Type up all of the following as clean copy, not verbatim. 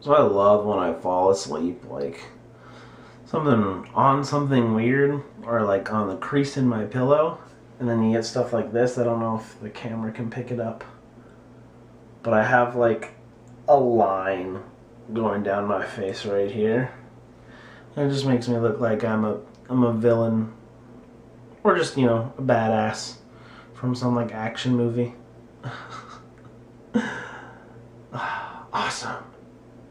So I love when I fall asleep, like something weird, or like on the crease in my pillow, and then you get stuff like this. I don't know if the camera can pick it up, but I have like a line going down my face right here. And it just makes me look like I'm a villain, or just, you know, a badass from some like action movie. Awesome.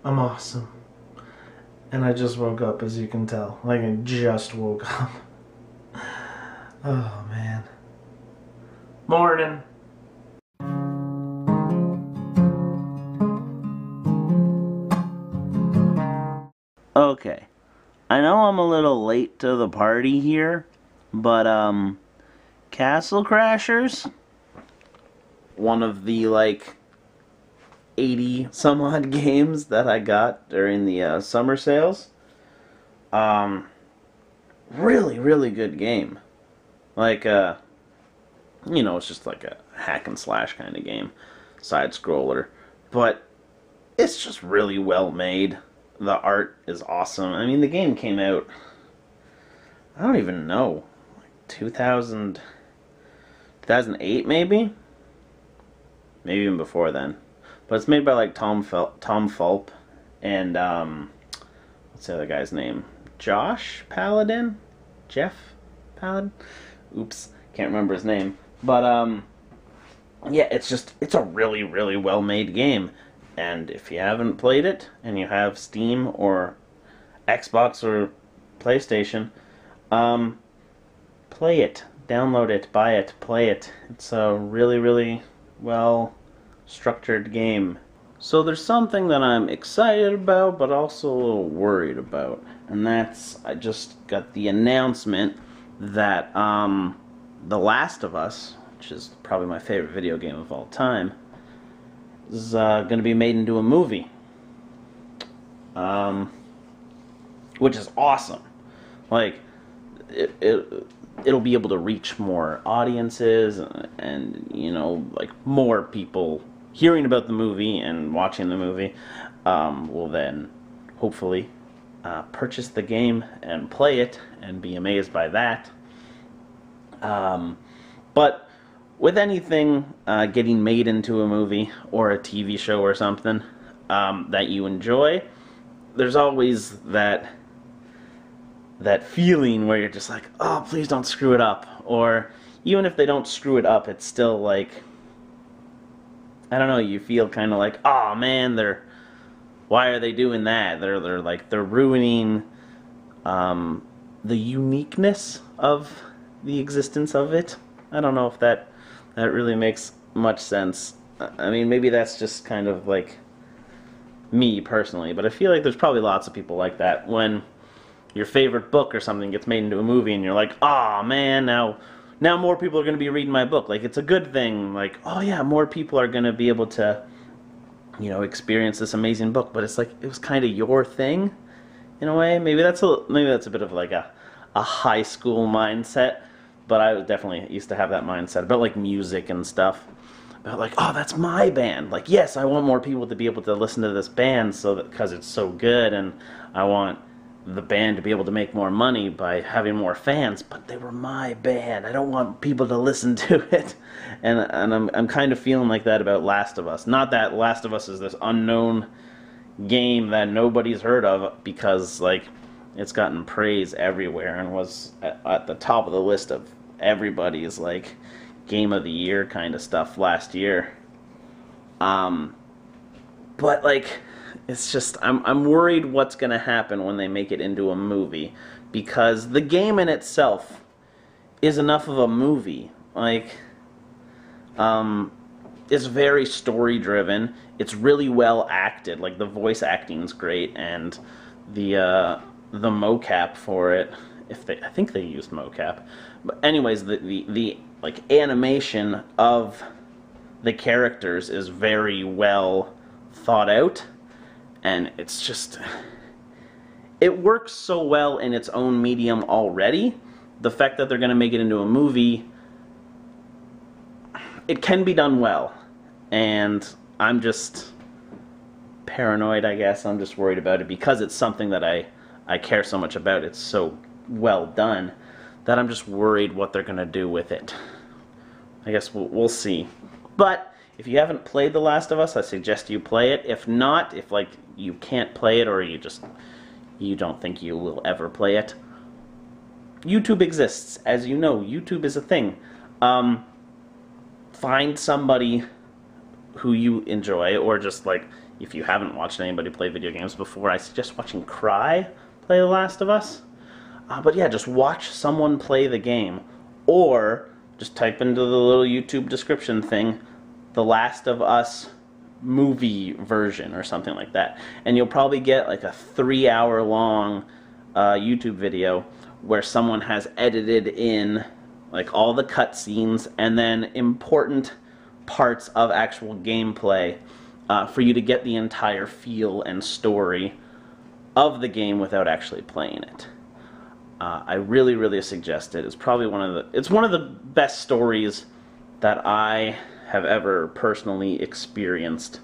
I'm awesome. And I just woke up, as you can tell. Like, I just woke up. Oh, man. Morning. Okay. I know I'm a little late to the party here, but, Castle Crashers? One of the, like, 80 some odd games that I got during the summer sales. Really, really good game. Like, you know, it's just like a hack and slash kind of game, side scroller, but it's just really well made. The art is awesome. I mean, the game came out, I don't even know, like 2008 maybe even before then. But it's made by like Tom Fulp and what's the other guy's name? Josh Paladin? Jeff Paladin? Oops, can't remember his name. But yeah, it's a really, really well made game. And if you haven't played it and you have Steam or Xbox or PlayStation, play it, download it, buy it, play it. It's a really, really well structured game. So there's something that I'm excited about, but also a little worried about, and that's, I just got the announcement that The Last of Us, which is probably my favorite video game of all time, is going to be made into a movie, which is awesome. Like, it'll be able to reach more audiences, and you know, like, more people hearing about the movie and watching the movie will then hopefully purchase the game and play it and be amazed by that. But with anything getting made into a movie or a TV show or something that you enjoy, there's always that feeling where you're just like, oh, please don't screw it up. Or even if they don't screw it up, it's still like, I don't know, you feel kind of like, oh man, why are they doing that? They're ruining the uniqueness of the existence of it. I don't know if that really makes much sense. I mean, maybe that's just kind of like me personally, but I feel like there's probably lots of people like that when your favorite book or something gets made into a movie and you're like, oh man, now more people are going to be reading my book. Like, it's a good thing. Like, oh yeah, more people are going to be able to, you know, experience this amazing book. But it's like, it was kind of your thing in a way. Maybe that's a bit of like a high school mindset. But I definitely used to have that mindset about like music and stuff. About like, oh, that's my band. Like, yes, I want more people to be able to listen to this band because it's so good, and I want the band to be able to make more money by having more fans, but they were my band. I don't want people to listen to it. And I'm kind of feeling like that about Last of Us. Not that Last of Us is this unknown game that nobody's heard of, because like it's gotten praise everywhere and was at the top of the list of everybody's like game of the year kind of stuff last year. But like, it's just, I'm worried what's going to happen when they make it into a movie, because the game in itself is enough of a movie. Like, it's very story driven. It's really well acted. Like, the voice acting's great, and the mocap for it, I think they used mocap. But anyways, the like animation of the characters is very well thought out. And it's just, it works so well in its own medium already. The fact that they're going to make it into a movie, it can be done well. And I'm just paranoid, I guess. I'm just worried about it because it's something that I care so much about. It's so well done that I'm just worried what they're going to do with it. I guess we'll see. But if you haven't played The Last of Us, I suggest you play it. If not, if like you can't play it or you don't think you will ever play it, YouTube exists. As you know, YouTube is a thing. Find somebody who you enjoy, or just like, if you haven't watched anybody play video games before, I suggest watching Cry play The Last of Us. But yeah, just watch someone play the game, or just type into the little YouTube description thing, The Last of Us movie version or something like that, and you'll probably get like a 3-hour long YouTube video where someone has edited in like all the cutscenes and then important parts of actual gameplay for you to get the entire feel and story of the game without actually playing it. I really, really suggest it. It's probably one of the best stories that I have ever personally experienced,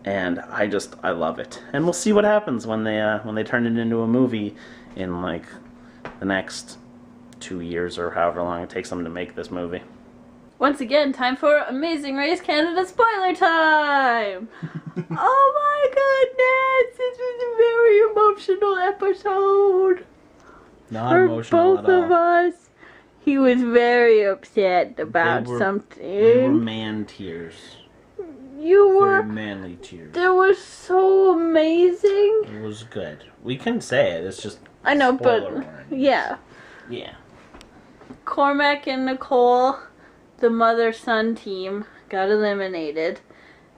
and I love it. And we'll see what happens when they turn it into a movie in like the next 2 years or however long it takes them to make this movie. Once again, time for Amazing Race Canada spoiler time! Oh my goodness! This was a very emotional episode. Not emotional for both at all. of us. He was very upset about something. They were man tears. You were... Very manly tears. They were so amazing. It was good. We can say it. It's just I know, spoiler but... warning. Yeah. Yeah. Cormac and Nicole, the mother-son team, got eliminated.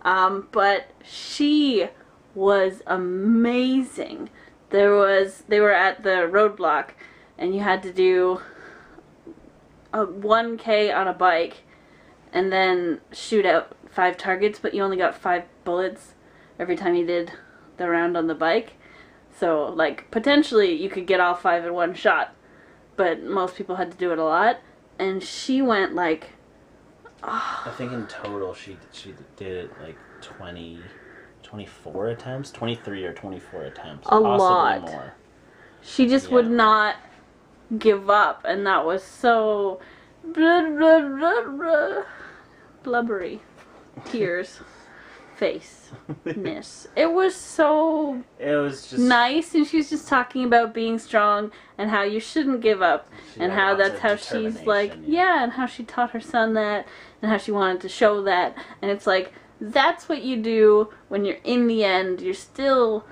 But she was amazing. They were at the roadblock, and you had to do a 1K on a bike, and then shoot out 5 targets, but you only got 5 bullets every time you did the round on the bike. So, like, potentially you could get all 5 in one shot, but most people had to do it a lot. And she went like, oh. I think in total she did it like 24 attempts, 23 or 24 attempts, A possibly lot. more. She just would not give up, and that was so blubbery. Tears. Face-ness. It was so just nice, and she was just talking about being strong and how you shouldn't give up, and how that's how she's like, yeah, and how she taught her son that, and how she wanted to show that, and it's like, that's what you do when you're in the end. You still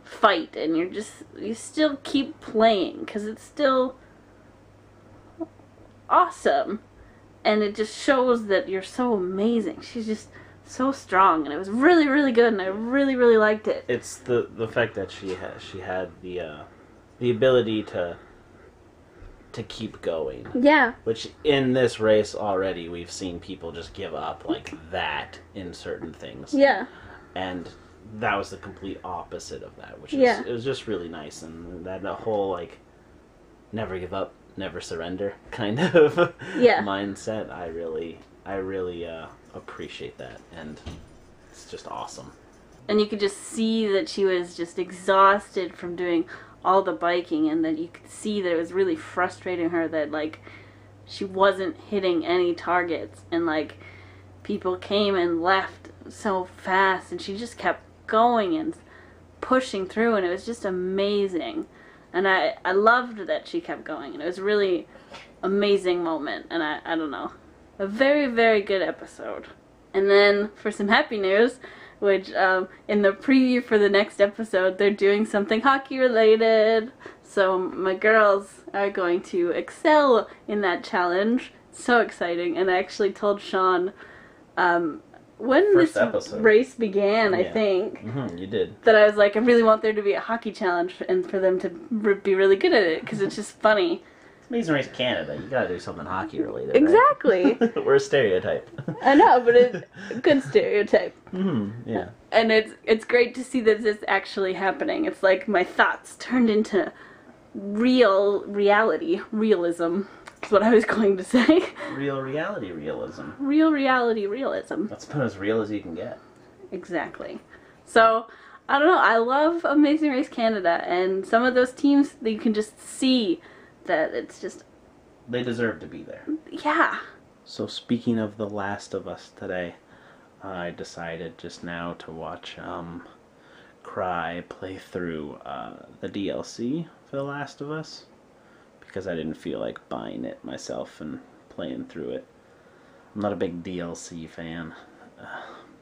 fight, and you still keep playing, because it's still awesome, and it just shows that you're so amazing. She's just so strong, and it was really, really good, and I really, really liked it. It's the fact that she had the ability to keep going. Yeah. Which in this race already we've seen people just give up like that in certain things. Yeah. And that was the complete opposite of that, which is it was just really nice, and that whole like never give up, never surrender kind of mindset. I really appreciate that, and it's just awesome. And you could just see that she was just exhausted from doing all the biking, and that you could see that it was really frustrating her that like she wasn't hitting any targets, and like people came and left so fast, and she just kept going and pushing through, and it was just amazing. And I loved that she kept going, and it was a really amazing moment, and I don't know. A very, very good episode. And then, for some happy news, which in the preview for the next episode, they're doing something hockey related. So my girls are going to excel in that challenge. So exciting. And I actually told Sean when First this episode. Race began, I think. Mm-hmm, you did. That I was like, I really want there to be a hockey challenge and for them to be really good at it, because it's just funny. Amazing Race Canada. You gotta do something hockey related. Exactly. Right? We're a stereotype. I know, but it's a good stereotype. Mm-hmm. Yeah. And it's great to see that this actually happening. It's like my thoughts turned into realism. Is what I was going to say. Real reality realism. Real reality realism. That's about as real as you can get. Exactly. So I don't know. I love Amazing Race Canada, and some of those teams, you can just see that it's just, They deserve to be there. yeah. So speaking of The Last of Us today, I decided just now to watch Cry play through the DLC for The Last of Us because I didn't feel like buying it myself and playing through it. I'm not a big DLC fan.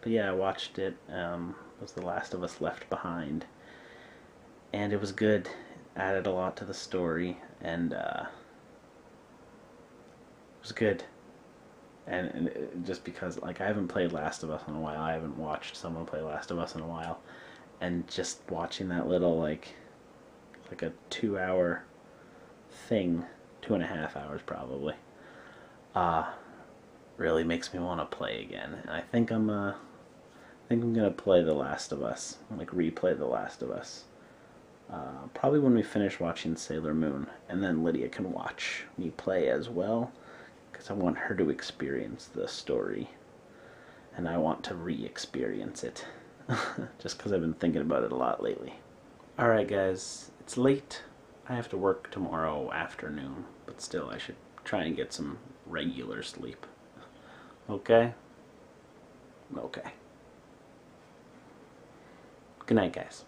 But yeah, I watched it. It was The Last of Us Left Behind. And it was good. It added a lot to the story. And it was good. And just because, like, I haven't played Last of Us in a while. I haven't watched someone play Last of Us in a while. And just watching that little, like a 2-hour thing, 2.5 hours probably, really makes me want to play again. And I think I'm gonna play The Last of Us, like replay The Last of Us. Probably when we finish watching Sailor Moon, and then Lydia can watch me play as well, because I want her to experience the story, and I want to re-experience it, just because I've been thinking about it a lot lately. Alright guys, it's late. I have to work tomorrow afternoon, but still I should try and get some regular sleep. Okay? Okay. Good night, guys.